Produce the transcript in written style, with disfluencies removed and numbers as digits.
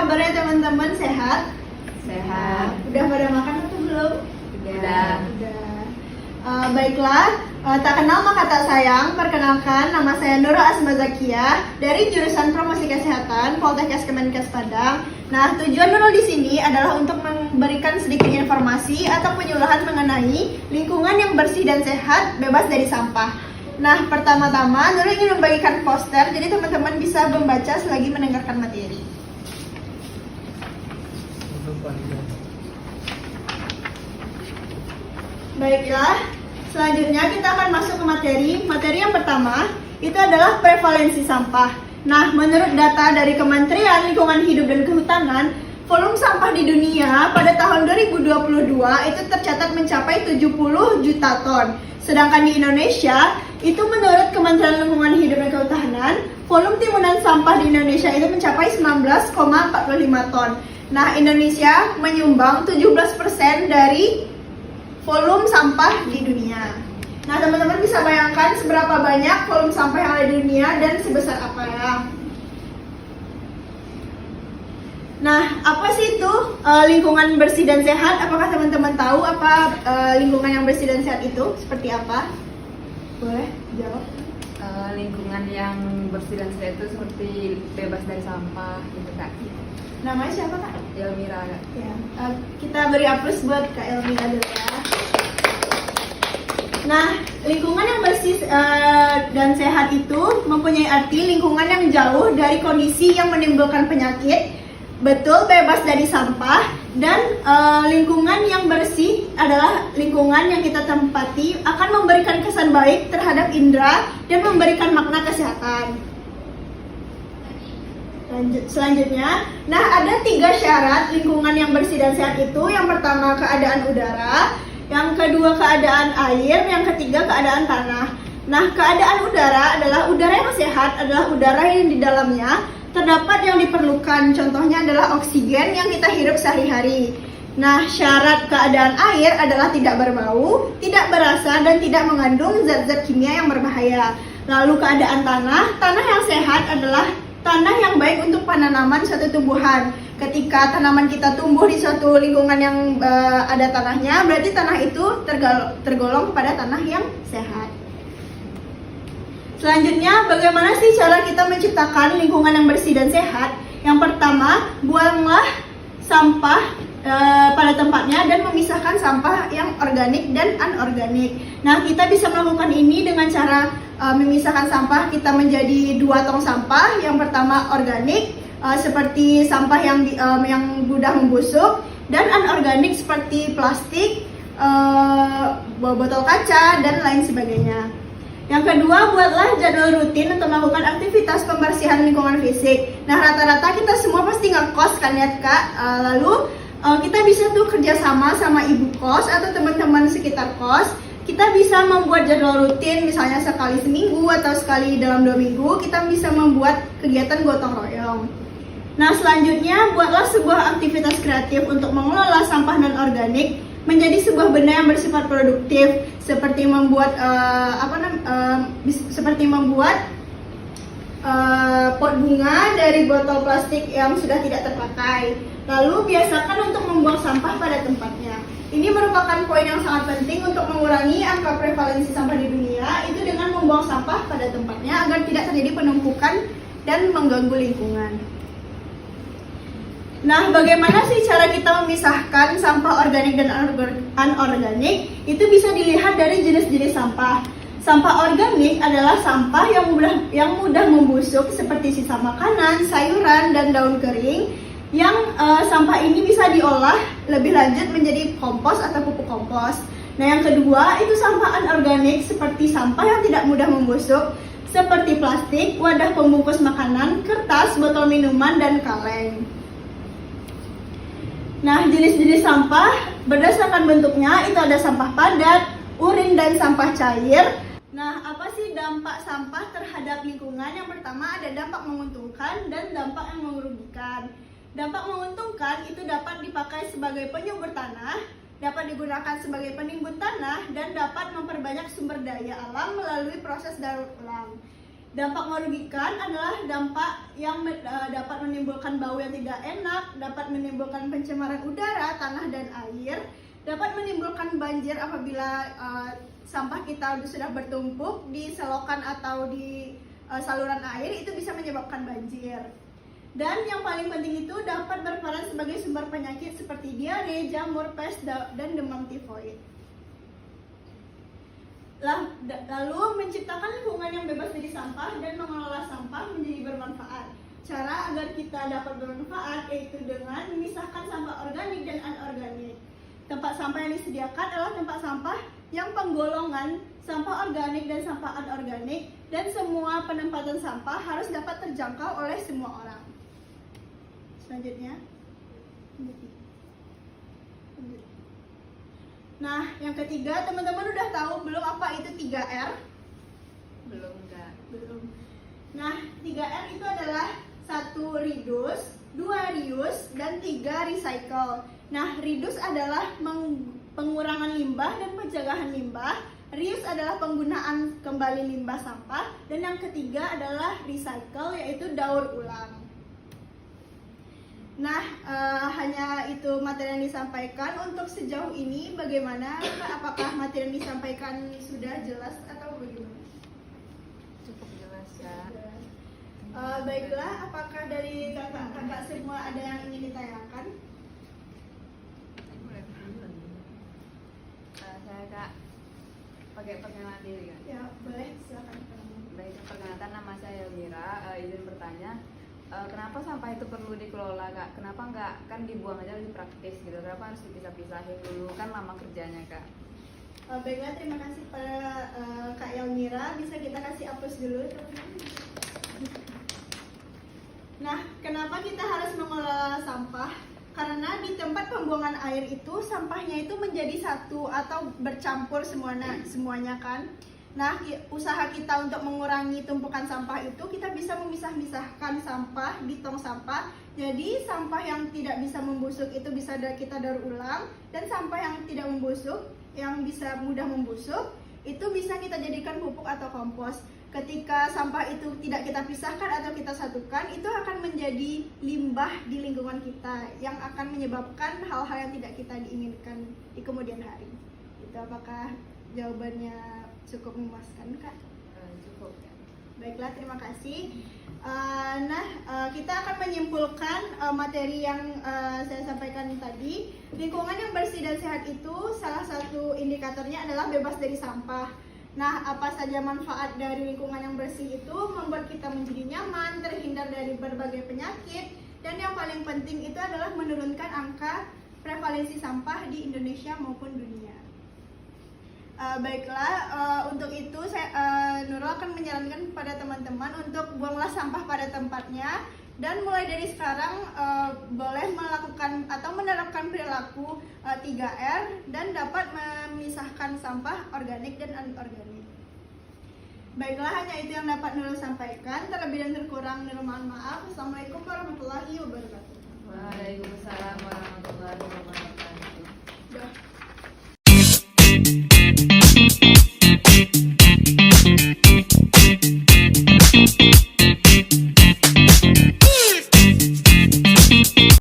kabarnya teman-teman? Sehat? Sehat. Udah pada makan atau belum? Udah. Baiklah, tak kenal maka tak sayang. Perkenalkan, nama saya Nurul Asma Zakiah dari jurusan Promosi Kesehatan Poltekkes Kemenkes Padang. Nah, tujuan Nurul di sini adalah untuk memberikan sedikit informasi atau penyuluhan mengenai lingkungan yang bersih dan sehat, bebas dari sampah. Nah, pertama-tama Nurul ingin membagikan poster, jadi teman-teman bisa membaca selagi mendengarkan materi. Baiklah, selanjutnya kita akan masuk ke materi. Materi yang pertama itu adalah prevalensi sampah. Nah, menurut data dari Kementerian Lingkungan Hidup dan Kehutanan, volume sampah di dunia pada tahun 2022 itu tercatat mencapai 70 juta ton. Sedangkan di Indonesia, itu menurut Kementerian Lingkungan Hidup dan Kehutanan, volume timbunan sampah di Indonesia itu mencapai 19,45 ton. Nah, Indonesia menyumbang 17% dari volume sampah di dunia. Nah, teman-teman bisa bayangkan seberapa banyak volume sampah yang ada di dunia dan sebesar apa ya. Nah, apa sih itu lingkungan bersih dan sehat? Apakah teman-teman tahu apa lingkungan yang bersih dan sehat itu seperti apa? Boleh jawab. Lingkungan yang bersih dan sehat itu seperti bebas dari sampah gitu Kak. Namanya siapa Kak? Elmira. Ya, kita beri aplaus buat Kak Elmira dulu ya. Nah, lingkungan yang bersih dan sehat itu mempunyai arti lingkungan yang jauh dari kondisi yang menimbulkan penyakit, betul bebas dari sampah, dan lingkungan yang bersih adalah lingkungan yang kita tempati akan memberikan kesan baik terhadap indera dan memberikan makna kesehatan. Selanjutnya, nah ada 3 syarat lingkungan yang bersih dan sehat itu. Yang pertama keadaan udara, yang kedua keadaan air, yang ketiga keadaan tanah. Nah, keadaan udara adalah udara yang sehat adalah udara yang di dalamnya terdapat yang diperlukan. Contohnya adalah oksigen yang kita hirup sehari-hari. Nah, syarat keadaan air adalah tidak berbau, tidak berasa, dan tidak mengandung zat-zat kimia yang berbahaya. Lalu keadaan tanah yang sehat adalah tanah yang baik untuk penanaman suatu tumbuhan. Ketika tanaman kita tumbuh di suatu lingkungan yang ada tanahnya, berarti tanah itu tergolong kepada tanah yang sehat. Selanjutnya, bagaimana sih cara kita menciptakan lingkungan yang bersih dan sehat? Yang pertama, buanglah sampah pada tempatnya dan memisahkan sampah yang organik dan anorganik. Nah, kita bisa melakukan ini dengan cara memisahkan sampah kita menjadi 2 tong sampah. Yang pertama organik, seperti sampah yang mudah membusuk, dan anorganik seperti plastik, botol kaca, dan lain sebagainya. Yang kedua, buatlah jadwal rutin untuk melakukan aktivitas pembersihan lingkungan fisik. Nah, rata-rata kita semua pasti ngekos kan ya Kak. Lalu kita bisa tuh kerjasama sama ibu kos atau teman-teman sekitar kos. Kita bisa membuat jadwal rutin, misalnya sekali seminggu atau sekali dalam 2 minggu, kita bisa membuat kegiatan gotong royong. Nah, selanjutnya, buatlah sebuah aktivitas kreatif untuk mengelola sampah non-organik menjadi sebuah benda yang bersifat produktif, seperti membuat pot bunga dari botol plastik yang sudah tidak terpakai. Lalu biasakan untuk membuang sampah pada tempatnya. Ini merupakan poin yang sangat penting untuk mengurangi angka prevalensi sampah di dunia, itu dengan membuang sampah pada tempatnya agar tidak terjadi penumpukan dan mengganggu lingkungan. Nah, bagaimana sih cara kita memisahkan sampah organik dan anorganik? Itu bisa dilihat dari jenis-jenis sampah. Sampah organik adalah sampah yang mudah membusuk seperti sisa makanan, sayuran, dan daun kering. Yang sampah ini bisa diolah lebih lanjut menjadi kompos atau pupuk kompos. Nah, yang kedua itu sampah anorganik seperti sampah yang tidak mudah membusuk seperti plastik, wadah pembungkus makanan, kertas, botol minuman, dan kaleng. Nah, jenis-jenis sampah berdasarkan bentuknya itu ada sampah padat, urin, dan sampah cair. Nah, apa sih dampak sampah terhadap lingkungan? Yang pertama ada dampak menguntungkan dan dampak yang merugikan. Dampak menguntungkan itu dapat dipakai sebagai penyubur tanah, dapat digunakan sebagai penimbun tanah, dan dapat memperbanyak sumber daya alam melalui proses daur ulang. Dampak merugikan adalah dampak yang dapat menimbulkan bau yang tidak enak, dapat menimbulkan pencemaran udara, tanah, dan air, dapat menimbulkan banjir apabila sampah kita sudah bertumpuk di selokan atau di saluran air, itu bisa menyebabkan banjir. Dan yang paling penting itu dapat berperan sebagai sumber penyakit seperti diare, jamur, pes, dan demam tifoid. Lalu menciptakan lingkungan yang bebas dari sampah dan mengelola sampah menjadi bermanfaat. Cara agar kita dapat bermanfaat yaitu dengan memisahkan sampah organik dan anorganik. Tempat sampah yang disediakan adalah tempat sampah yang penggolongan sampah organik dan sampah anorganik, dan semua penempatan sampah harus dapat terjangkau oleh semua orang. Selanjutnya. Nah, yang ketiga, teman-teman udah tahu belum apa itu 3R? Belum, enggak. Belum. Nah, 3R itu adalah 1 reduce, 2 reuse, dan 3 recycle. Nah, reduce adalah pengurangan limbah dan pencegahan limbah. Reuse adalah penggunaan kembali limbah sampah. Dan yang ketiga adalah recycle, yaitu daur ulang. Nah, hanya itu materi yang disampaikan. Untuk sejauh ini bagaimana? Apakah materi yang disampaikan sudah jelas atau bagaimana? Cukup jelas ya. Baiklah, apakah dari kakak-kakak semua ada yang ingin ditanyakan? Saya Kak pakai perkenalan diri kan? Ya, boleh, silakan. Baik, perkenalkan nama saya Elmira. Izin bertanya, kenapa sampah itu perlu dikelola Kak? Kenapa nggak kan dibuang aja lebih praktis gitu? Kenapa harus dipisah-pisahin dulu? Kan lama kerjanya Kak. Baiklah, terima kasih pada Kak Elmira. Bisa kita kasih aplaus dulu, teman-teman. Nah, kenapa kita harus mengelola sampah? Karena di tempat pembuangan air itu sampahnya itu menjadi satu atau bercampur semuanya kan. Nah, usaha kita untuk mengurangi tumpukan sampah itu kita bisa memisah-misahkan sampah di tong sampah. Jadi sampah yang tidak bisa membusuk itu bisa kita daur ulang, dan sampah yang tidak membusuk, yang bisa mudah membusuk, itu bisa kita jadikan pupuk atau kompos. Ketika sampah itu tidak kita pisahkan atau kita satukan, itu akan menjadi limbah di lingkungan kita yang akan menyebabkan hal-hal yang tidak kita diinginkan di kemudian hari. Itu apakah jawabannya cukup memuaskan, Kak? Cukup ya. Baiklah, terima kasih. Kita akan menyimpulkan materi yang saya sampaikan tadi. Lingkungan yang bersih dan sehat itu salah satu indikatornya adalah bebas dari sampah. Nah, apa saja manfaat dari lingkungan yang bersih itu? Membuat kita menjadi nyaman, terhindar dari berbagai penyakit, dan yang paling penting itu adalah menurunkan angka prevalensi sampah di Indonesia maupun dunia. Baiklah, untuk itu Nurul akan menyarankan kepada teman-teman untuk buanglah sampah pada tempatnya, dan mulai dari sekarang boleh melakukan atau menerapkan perilaku 3R dan dapat memisahkan sampah organik dan anorganik. Baiklah, hanya itu yang dapat Nurul sampaikan. Terlebih dan terkurang Nurul mohon maaf. Assalamualaikum warahmatullahi wabarakatuh.